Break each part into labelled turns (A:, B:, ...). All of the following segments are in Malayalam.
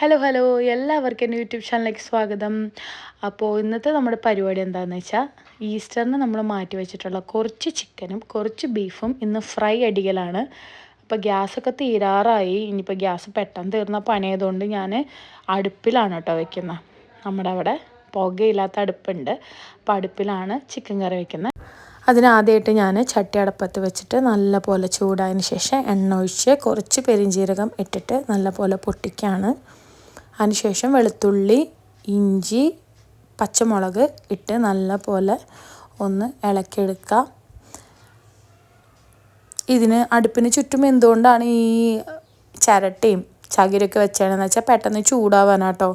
A: ഹലോ ഹലോ എല്ലാവർക്കും എൻ്റെ യൂട്യൂബ് ചാനലിലേക്ക് സ്വാഗതം. അപ്പോൾ ഇന്നത്തെ നമ്മുടെ പരിപാടി എന്താണെന്ന് വെച്ചാൽ ഈസ്റ്ററിന് നമ്മൾ മാറ്റി വെച്ചിട്ടുള്ള കുറച്ച് ചിക്കനും കുറച്ച് ബീഫും ഇന്ന് ഫ്രൈ അടിക്കലാണ്. അപ്പോൾ ഗ്യാസൊക്കെ തീരാറായി. ഇനിയിപ്പോൾ ഗ്യാസ് പെട്ടെന്ന് തീർന്ന പണിയായതുകൊണ്ട് ഞാൻ അടുപ്പിലാണ് കേട്ടോ വെക്കുന്നത്. നമ്മുടെ അവിടെ പുകയില്ലാത്ത അടുപ്പുണ്ട്. അപ്പോൾ അടുപ്പിലാണ് ചിക്കൻ കറി വെക്കുന്നത്. അതിനാദ്യമായിട്ട് ഞാൻ ചട്ടി അടപ്പത്ത് വെച്ചിട്ട് നല്ല പോലെ ചൂടായതിന് ശേഷം എണ്ണ ഒഴിച്ച് കുറച്ച് പെരിഞ്ജീരകം ഇട്ടിട്ട് നല്ല പോലെ പൊട്ടിക്കുകയാണ്. അതിനുശേഷം വെളുത്തുള്ളി, ഇഞ്ചി, പച്ചമുളക് ഇട്ട് നല്ല പോലെ ഒന്ന് ഇളക്കിയെടുക്കുക. ഇതിന് അടുപ്പിന് ചുറ്റും എന്തുകൊണ്ടാണ് ഈ ചിരട്ടയും ചകിരിയൊക്കെ വെച്ചതെന്ന് വെച്ചാൽ പെട്ടെന്ന് ചൂടാവാനാട്ടോ.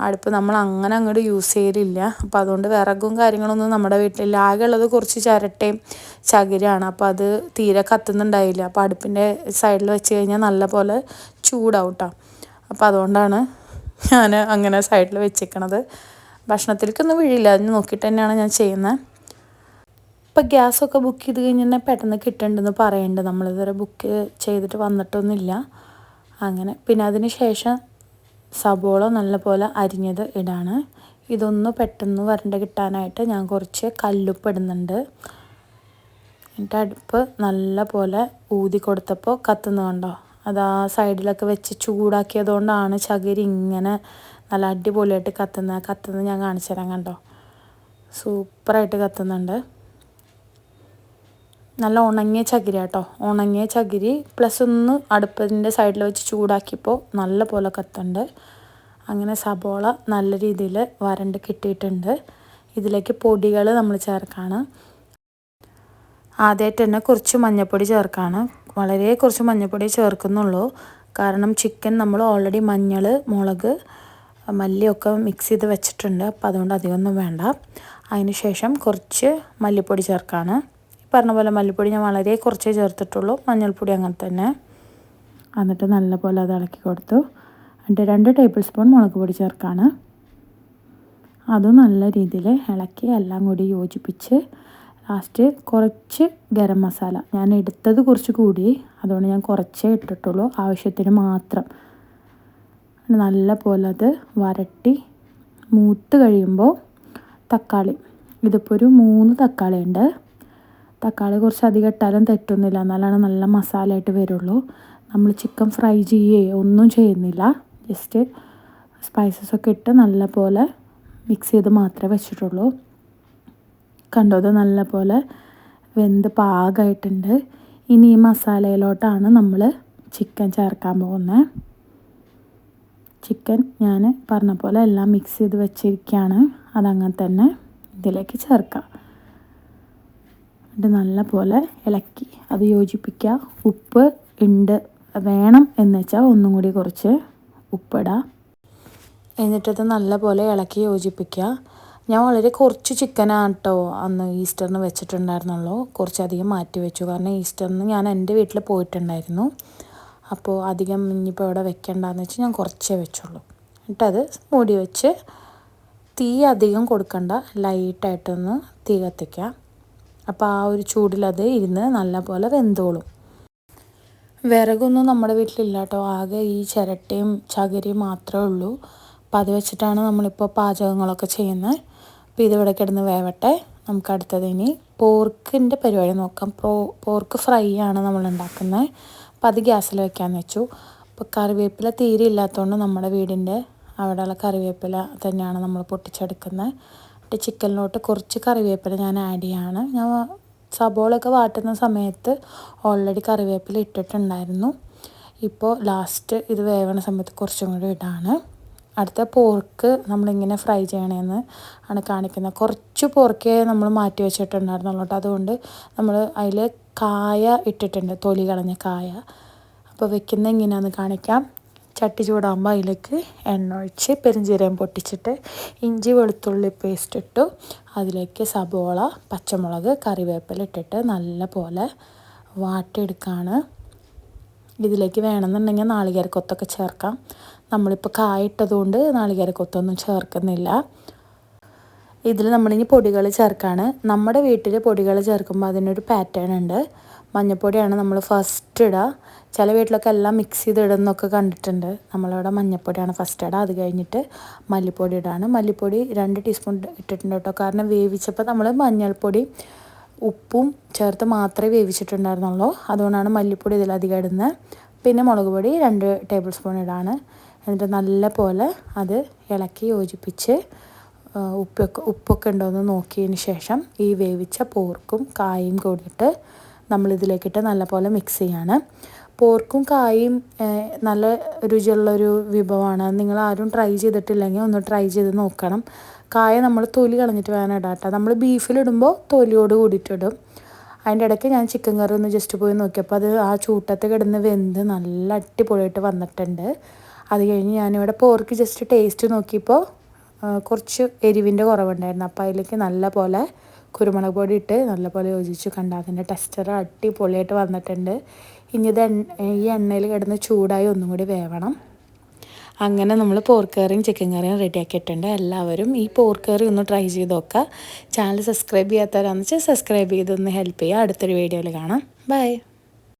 A: അടുപ്പ് നമ്മൾ അങ്ങനെ അങ്ങോട്ട് യൂസ് ചെയ്യലില്ല. അപ്പോൾ അതുകൊണ്ട് വിറകും കാര്യങ്ങളൊന്നും നമ്മുടെ വീട്ടിലില്ല. ആകെ ഉള്ളത് കുറച്ച് ചിരട്ടയും ചകിരിയാണ്. അപ്പോൾ അത് തീരെ കത്തുന്നുണ്ടായില്ല. അപ്പോൾ അടുപ്പിൻ്റെ സൈഡിൽ വെച്ച് കഴിഞ്ഞാൽ നല്ല പോലെ ചൂടാവും കേട്ടോ. അപ്പോൾ അതുകൊണ്ടാണ് ഞാൻ അങ്ങനെ സൈഡിൽ വെച്ചേക്കണത്. ഭക്ഷണത്തിലേക്കൊന്നും വീഴില്ല, അതിന് നോക്കിയിട്ട് തന്നെയാണ് ഞാൻ ചെയ്യുന്നത്. ഇപ്പോൾ ഗ്യാസൊക്കെ ബുക്ക് ചെയ്ത് കഴിഞ്ഞാൽ പെട്ടെന്ന് കിട്ടുന്നുണ്ടെന്ന് പറയുന്നുണ്ട്. നമ്മളിതുവരെ ബുക്ക് ചെയ്തിട്ട് വന്നിട്ടൊന്നുമില്ല. അങ്ങനെ പിന്നെ അതിന് ശേഷം സബോള നല്ല പോലെ അരിഞ്ഞത് ഇടാണ്. ഇതൊന്ന് പെട്ടെന്ന് വരണ്ട് കിട്ടാനായിട്ട് ഞാൻ കുറച്ച് കല്ലുപ്പ് ഇടുന്നുണ്ട്. എന്നിട്ട് അടുപ്പ് നല്ല പോലെ ഊതി കൊടുത്തപ്പോൾ കത്തുന്നത് കണ്ടോ. അത് ആ സൈഡിലൊക്കെ വെച്ച് ചൂടാക്കിയതുകൊണ്ടാണ് ചകിരി ഇങ്ങനെ നല്ല അടിപൊളിയായിട്ട് കത്തുന്നത് ഞാൻ കാണിച്ചു തരാം. കണ്ടോ, സൂപ്പറായിട്ട് കത്തുന്നുണ്ട്. നല്ല ഉണങ്ങിയ ചകിരി കേട്ടോ. ഉണങ്ങിയ ചകിരി പ്ലസ് ഒന്ന് അടുപ്പിൻ്റെ സൈഡിൽ വെച്ച് ചൂടാക്കിയപ്പോൾ നല്ല പോലെ കത്തുന്നുണ്ട്. അങ്ങനെ സബോള നല്ല രീതിയിൽ വരണ്ട് കിട്ടിയിട്ടുണ്ട്. ഇതിലേക്ക് പൊടികൾ നമ്മൾ ചേർക്കാണ്. ആദ്യമായിട്ട് തന്നെ കുറച്ച് മഞ്ഞൾപ്പൊടി ചേർക്കാണ്. വളരെ കുറച്ച് മഞ്ഞൾപ്പൊടി ചേർക്കുന്നുള്ളൂ. കാരണം ചിക്കൻ നമ്മൾ ഓൾറെഡി മഞ്ഞൾ, മുളക്, മല്ലിയൊക്കെ മിക്സ് ചെയ്ത് വെച്ചിട്ടുണ്ട്. അപ്പോൾ അതുകൊണ്ട് അധികമൊന്നും വേണ്ട. അതിന് ശേഷം കുറച്ച് മല്ലിപ്പൊടി ചേർക്കാണ്. പറഞ്ഞ പോലെ മല്ലിപ്പൊടി ഞാൻ വളരെ കുറച്ചേ ചേർത്തിട്ടുള്ളൂ. മഞ്ഞൾപ്പൊടി അങ്ങനെ തന്നെ. എന്നിട്ട് നല്ല പോലെ അത് ഇളക്കി കൊടുത്തു. എന്നിട്ട് 2 ടേബിൾ സ്പൂൺ മുളക് പൊടി ചേർക്കാണ്. അത് നല്ല രീതിയിൽ ഇളക്കി എല്ലാം കൂടി യോജിപ്പിച്ച് ലാസ്റ്റ് കുറച്ച് ഗരം മസാല ഞാൻ എടുത്തത് കുറച്ച് കൂടി, അതുകൊണ്ട് ഞാൻ കുറച്ചേ ഇട്ടിട്ടുള്ളൂ, ആവശ്യത്തിന് മാത്രം. നല്ല പോലെ അത് വരട്ടി മൂത്ത് കഴിയുമ്പോൾ തക്കാളി, ഇതിപ്പോൾ ഒരു 3 തക്കാളി ഉണ്ട്. തക്കാളി കുറച്ച് അധികം ഇട്ടാലും തെറ്റൊന്നുമില്ല, എന്നാലാണ് നല്ല മസാലയായിട്ട് വരുള്ളൂ. നമ്മൾ ചിക്കൻ ഫ്രൈ ഒന്നും ചെയ്യുന്നില്ല. ജസ്റ്റ് സ്പൈസസൊക്കെ ഇട്ട് നല്ല പോലെ മിക്സ് ചെയ്ത് മാത്രമേ വെച്ചിട്ടുള്ളൂ. കണ്ടോ, അത് നല്ല പോലെ വെന്ത് പാകമായിട്ടുണ്ട്. ഇനി ഈ മസാലയിലോട്ടാണ് നമ്മൾ ചിക്കൻ ചേർക്കാൻ പോകുന്നത്. ചിക്കൻ ഞാൻ പറഞ്ഞ പോലെ എല്ലാം മിക്സ് ചെയ്ത് വെച്ചിരിക്കുകയാണ്. അതങ്ങനെ തന്നെ ഇതിലേക്ക് ചേർക്കാം. എന്നിട്ട് നല്ല പോലെ ഇളക്കി അത് യോജിപ്പിക്കുക. ഉപ്പ് ഉണ്ട് വേണം എന്ന് വെച്ചാൽ ഒന്നും കൂടി കുറച്ച് ഉപ്പിടാം. എന്നിട്ടത് നല്ല പോലെ ഇളക്കി യോജിപ്പിക്കുക. ഞാൻ വളരെ കുറച്ച് ചിക്കനാണ് കേട്ടോ അന്ന് ഈസ്റ്ററിന് വെച്ചിട്ടുണ്ടായിരുന്നുള്ളൂ. കുറച്ചധികം മാറ്റി വെച്ചു. കാരണം ഈസ്റ്ററിന് ഞാൻ എൻ്റെ വീട്ടിൽ പോയിട്ടുണ്ടായിരുന്നു. അപ്പോൾ അധികം ഇനിയിപ്പോൾ ഇവിടെ വെക്കണ്ടെന്ന് വെച്ച് ഞാൻ കുറച്ചേ വെച്ചുള്ളൂ. എന്നിട്ടത് മൂടി വെച്ച് തീ അധികം കൊടുക്കണ്ട, ലൈറ്റായിട്ടൊന്ന് തീ കത്തിക്കുക. അപ്പോൾ ആ ഒരു ചൂടിലത് ഇരുന്ന് നല്ല പോലെ വെന്തോളും. വിറകൊന്നും നമ്മുടെ വീട്ടിലില്ല കേട്ടോ. ആകെ ഈ ചിരട്ടയും ചകിരിയും മാത്രമേ ഉള്ളൂ. അപ്പോൾ അത് വെച്ചിട്ടാണ് നമ്മളിപ്പോൾ പാചകങ്ങളൊക്കെ ചെയ്യുന്നത്. അപ്പോൾ ഇതിവിടെ കിടന്ന് വേവട്ടെ. നമുക്ക് അടുത്തത് ഇനി പോർക്കിൻ്റെ പരിപാടി നോക്കാം. പോർക്ക് ഫ്രൈ ആണ് നമ്മൾ ഉണ്ടാക്കുന്നത്. അപ്പോൾ അത് ഗ്യാസിൽ വെക്കാമെന്ന് വെച്ചു. അപ്പോൾ കറിവേപ്പില തീരെ ഇല്ലാത്തതുകൊണ്ട് നമ്മുടെ വീടിൻ്റെ അവിടെയുള്ള കറിവേപ്പില തന്നെയാണ് നമ്മൾ പൊട്ടിച്ചെടുക്കുന്നത്. എന്നിട്ട് ചിക്കനിലോട്ട് കുറച്ച് കറിവേപ്പില ഞാൻ ആഡ് ചെയ്യാണ്. ഞാൻ സബോളയൊക്കെ വാട്ടുന്ന സമയത്ത് ഓൾറെഡി കറിവേപ്പില ഇട്ടിട്ടുണ്ടായിരുന്നു. ഇപ്പോൾ ലാസ്റ്റ് ഇത് വേവണ സമയത്ത് കുറച്ചും കൂടി ഇടാണ്. അടുത്ത പോർക്ക് നമ്മളിങ്ങനെ ഫ്രൈ ചെയ്യണമെന്ന് ആണ് കാണിക്കുന്നത്. കുറച്ച് പോർക്കേ നമ്മൾ മാറ്റി വെച്ചിട്ടുണ്ടായിരുന്നുള്ളൂ കേട്ടോ. അതുകൊണ്ട് നമ്മൾ അതിൽ കായ ഇട്ടിട്ടുണ്ട്, തൊലി കളഞ്ഞ കായ. അപ്പോൾ വെക്കുന്നത് എങ്ങനെയാണെന്ന് കാണിക്കാം. ചട്ടി ചൂടാകുമ്പോൾ അതിലേക്ക് എണ്ണ ഒഴിച്ച് പെരിഞ്ജീരകം പൊട്ടിച്ചിട്ട് ഇഞ്ചി വെളുത്തുള്ളി പേസ്റ്റ് ഇട്ടു. അതിലേക്ക് സബോള, പച്ചമുളക്, കറിവേപ്പില ഇട്ടിട്ട് നല്ല പോലെ വാട്ടിയെടുക്കുകയാണ്. ഇതിലേക്ക് വേണമെന്നുണ്ടെങ്കിൽ നാളികേരക്കൊത്തൊക്കെ ചേർക്കാം. നമ്മളിപ്പോൾ കായ ഇട്ടതുകൊണ്ട് നാളികേരക്കൊത്തൊന്നും ചേർക്കുന്നില്ല. ഇതിൽ നമ്മളിനി പൊടികൾ ചേർക്കുകയാണ്. നമ്മുടെ വീട്ടിൽ പൊടികൾ ചേർക്കുമ്പോൾ അതിനൊരു പാറ്റേൺ ഉണ്ട്. മഞ്ഞൾപ്പൊടിയാണ് നമ്മൾ ഫസ്റ്റ് ഇടുക. ചില വീട്ടിലൊക്കെ എല്ലാം മിക്സ് ചെയ്തിടുന്നൊക്കെ കണ്ടിട്ടുണ്ട്. നമ്മളിവിടെ മഞ്ഞൾപ്പൊടിയാണ് ഫസ്റ്റ് ഇടുക. അത് കഴിഞ്ഞിട്ട് മല്ലിപ്പൊടി ഇടാണ്. മല്ലിപ്പൊടി 2 ടീസ്പൂൺ ഇട്ടിട്ടുണ്ട് കേട്ടോ. കാരണം വേവിച്ചപ്പോൾ നമ്മൾ മഞ്ഞൾപ്പൊടി ഉപ്പും ചേർത്ത് മാത്രമേ വേവിച്ചിട്ടുണ്ടായിരുന്നുള്ളൂ. അതുകൊണ്ടാണ് മല്ലിപ്പൊടി ഇതിലധികം ഇടുന്നത്. പിന്നെ മുളക് പൊടി 2 ടേബിൾ സ്പൂൺ ഇടാണ്. എന്നിട്ട് നല്ല പോലെ അത് ഇളക്കി യോജിപ്പിച്ച് ഉപ്പൊക്കെ ഉണ്ടോ എന്ന് നോക്കിയതിന് ശേഷം ഈ വേവിച്ച പോർക്കും കായും കൂടിയിട്ട് നമ്മളിതിലേക്കിട്ട് നല്ലപോലെ മിക്സ് ചെയ്യാണ്. പോർക്കും കായും നല്ല രുചിയുള്ളൊരു വിഭവമാണ്. നിങ്ങൾ ആരും ട്രൈ ചെയ്തിട്ടില്ലെങ്കിൽ ഒന്ന് ട്രൈ ചെയ്ത് നോക്കണം. കായ നമ്മൾ തൊലി കളഞ്ഞിട്ട് വേണം ഇടാം കേട്ടോ. നമ്മൾ ബീഫിലിടുമ്പോൾ തൊലിയോട് കൂടിയിട്ടിടും. അതിൻ്റെ ഇടയ്ക്ക് ഞാൻ ചിക്കൻ കറി ഒന്ന് ജസ്റ്റ് പോയി നോക്കിയപ്പോൾ അത് ആ ചൂട്ടത്ത് കിടന്ന് വെന്ത് നല്ല അടിപൊളിയായിട്ട് വന്നിട്ടുണ്ട്. അത് കഴിഞ്ഞ് ഞാനിവിടെ പോർക്ക് ജസ്റ്റ് ടേസ്റ്റ് നോക്കിയപ്പോൾ കുറച്ച് എരിവിൻ്റെ കുറവുണ്ടായിരുന്നു. അപ്പോൾ അതിലേക്ക് നല്ല പോലെ കുരുമുളക് പൊടി ഇട്ട് നല്ലപോലെ യോജിച്ച് കണ്ട അതിൻ്റെ ടെക്സ്ചർ അടിപൊളിയായിട്ട് വന്നിട്ടുണ്ട്. ഇനി ഇത് ഈ എണ്ണയിൽ കിടന്ന് ചൂടായി ഒന്നും കൂടി വേവണം. അങ്ങനെ നമ്മൾ പോർക്ക് കറിയും ചിക്കൻ കറിയും റെഡിയാക്കിയിട്ടുണ്ട്. എല്ലാവരും ഈ പോർക്ക് കറി ഒന്ന് ട്രൈ ചെയ്ത് നോക്കുക. ചാനൽ സബ്സ്ക്രൈബ് ചെയ്യാത്തവരാണെന്ന് വെച്ചാൽ സബ്സ്ക്രൈബ് ചെയ്തൊന്ന് ഹെൽപ്പ് ചെയ്യുക. അടുത്തൊരു വീഡിയോയിൽ കാണാം. ബൈ.